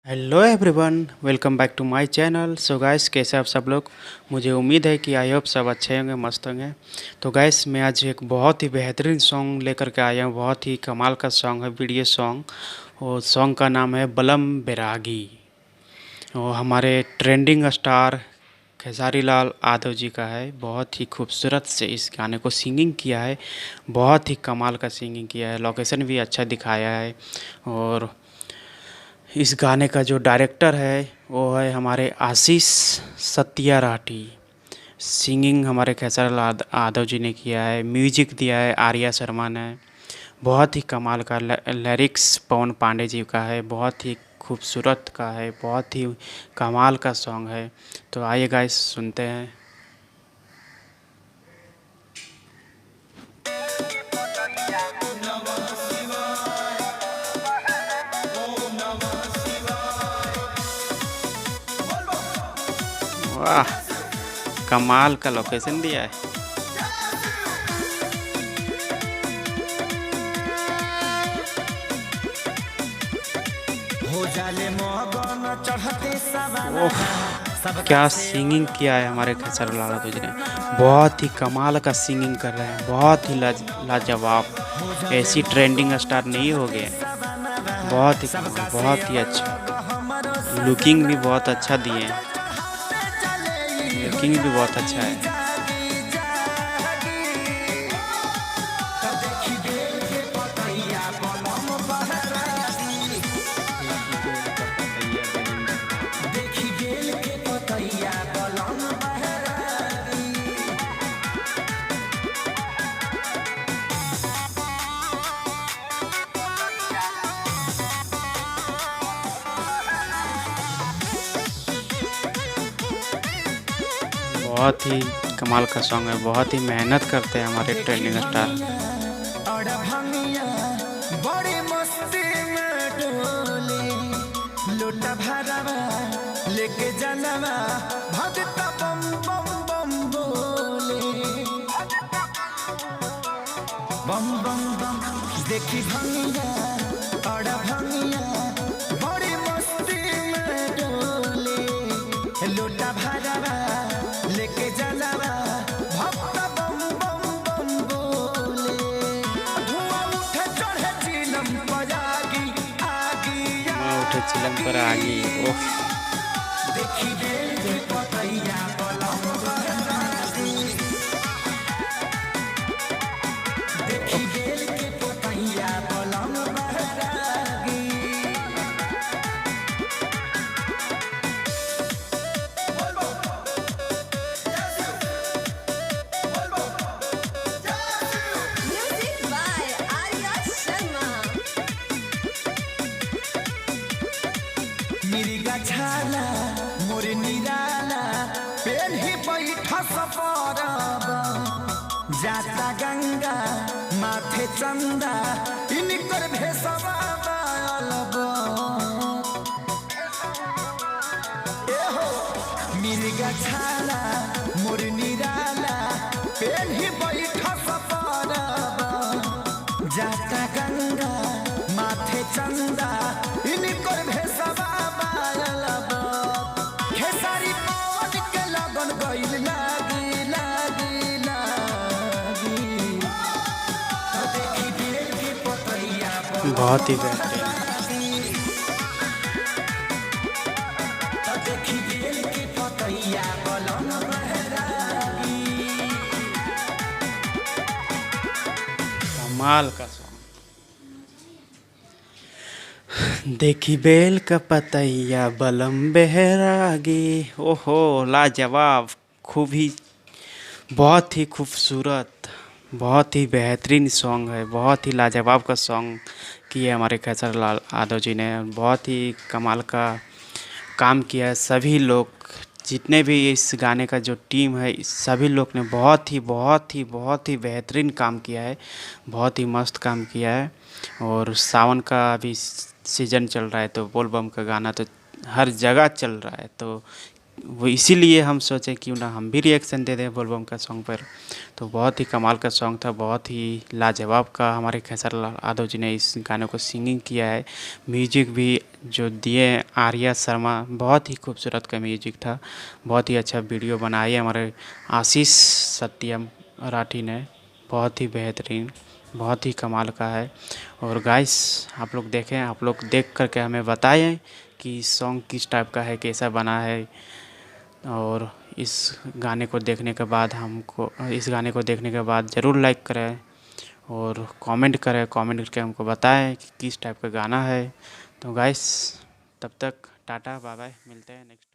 Hello everyone, welcome back to my channel. So guys, कैसे आप सब लोग। मुझे उम्मीद है कि आई होप सब अच्छे होंगे, मस्त होंगे। तो गाइस, मैं आज एक बहुत ही बेहतरीन सॉन्ग लेकर के आया हूँ। बहुत ही कमाल का सॉन्ग है, वीडियो सॉन्ग। और सॉन्ग का नाम है बलम बैरागी। और हमारे ट्रेंडिंग स्टार खेसारी लाल यादव जी का है। बहुत ही खूबसूरत से इस गाने को सिंगिंग किया है। बहुत ही कमाल का सिंगिंग किया है, लोकेशन भी अच्छा दिखाया है। और इस गाने का जो डायरेक्टर है वो है हमारे आशीष सत्या राठी। सिंगिंग हमारे खेसारी लाल यादव जी ने किया है। म्यूजिक दिया है आर्या शर्मा ने। बहुत ही कमाल का लिरिक्स पवन पांडे जी का है। बहुत ही खूबसूरत का है, बहुत ही कमाल का सॉन्ग है। तो आइए गाइस, सुनते हैं। वाह, कमाल का लोकेशन दिया है। हो जाले मगन चढ़ते सवाना ओह, सबका क्या से सिंगिंग किया है हमारे खेसारी लाल यादव जी ने। बहुत ही कमाल का सिंगिंग कर रहे हैं, बहुत ही हो लाजवाब। जाले ऐसी ट्रेंडिंग मगन स्टार नहीं हो चढ़ते गए। सवाना बहुत ही कमाल, सबका से बहुत ही अच्छा। अलग हमरो लुकिंग भी सजना बहुत अच्छा दिए तो हैं। चल चढ़ाते चले हो लुकिंग भी बहुत अच्छा जागी है। जागी जागी तब देखी बेल के पतैया बलम बहरागी देखी बेल का पतैया बलम बहरागी। देखी बेल के पतैया बलम बहरागी बहुत ही कमाल का सॉन्ग है। बहुत ही मेहनत करते हैं हमारे देखी ट्रेंडिंग स्टार। भंगिया और भंगिया बड़ी मस्ती में डोले लोटा भरवा लेके जनवा भगता बम बम बम बोले बम बम बम देखी भंगिया और भंगिया बड़ी मस्ती में डोले लोटा भरवा लेके जनवा भगता बम बम बम बोले धुआं उठे चढ़े चिलम बजागी आगी मैं उठे चिलम पर आगी। ओह, देखी बेल के पतैया बलम बहरागी देखी बेल के पतैया बलम बहरागी Music by Arya Sharma. मिरिगा छाला मोर निराला पेन ही बैठा सपरब जाता गंगा माथे चंदा इनकर भेसवा बालब एहो मिरिगा छाला मोर निराला पेन ही बैठा सपरब जाता गंगा माथे चंदा इनकर भेसवा बालब खेसारी पवन के लगन गइल लागी लागी लागी तो देखी बेल के पतैया बलम बहुत ही बेहतरीन। बहरागी तो देखी बेल के पतैया बलम बहरागी कमाल का सॉन्ग। देखी बेल का पतैया बलम बहरागी। ओहो, लाजवाब। खूब ही, बहुत ही खूबसूरत, बहुत ही बेहतरीन सॉन्ग है। बहुत ही लाजवाब का सॉन्ग किए हमारे खेसारी लाल यादव जी ने। बहुत ही कमाल का काम किया है। सभी लोग, जितने भी इस गाने का जो टीम है, इस सभी लोग ने बहुत ही बहुत ही बहुत ही बेहतरीन काम किया है। बहुत ही मस्त काम किया है। और सावन का अभी सीज़न चल रहा है, तो बोल बम का गाना तो हर जगह चल रहा है। तो वो इसीलिए हम सोचे क्यों ना हम भी रिएक्शन दे दें बोलबम का सॉन्ग पर। तो बहुत ही कमाल का सॉन्ग था, बहुत ही लाजवाब का हमारे खेसारी लाल यादव जी ने इस गाने को सिंगिंग किया है। म्यूजिक भी जो दिए हैं आर्या शर्मा, बहुत ही खूबसूरत का म्यूजिक था। बहुत ही अच्छा वीडियो बनाई है हमारे आशीष सत्यम राठी ने, बहुत ही बेहतरीन, बहुत ही कमाल का है। और गाइस आप लोग देखें, आप लोग देख करके हमें बताएं कि सॉन्ग किस टाइप का है, कैसा बना है। और इस गाने को देखने के बाद ज़रूर लाइक करें और कमेंट करें, कमेंट करके हमको बताएं कि किस टाइप का गाना है। तो गाइस तब तक टाटा बाय बाय, मिलते हैं नेक्स्ट।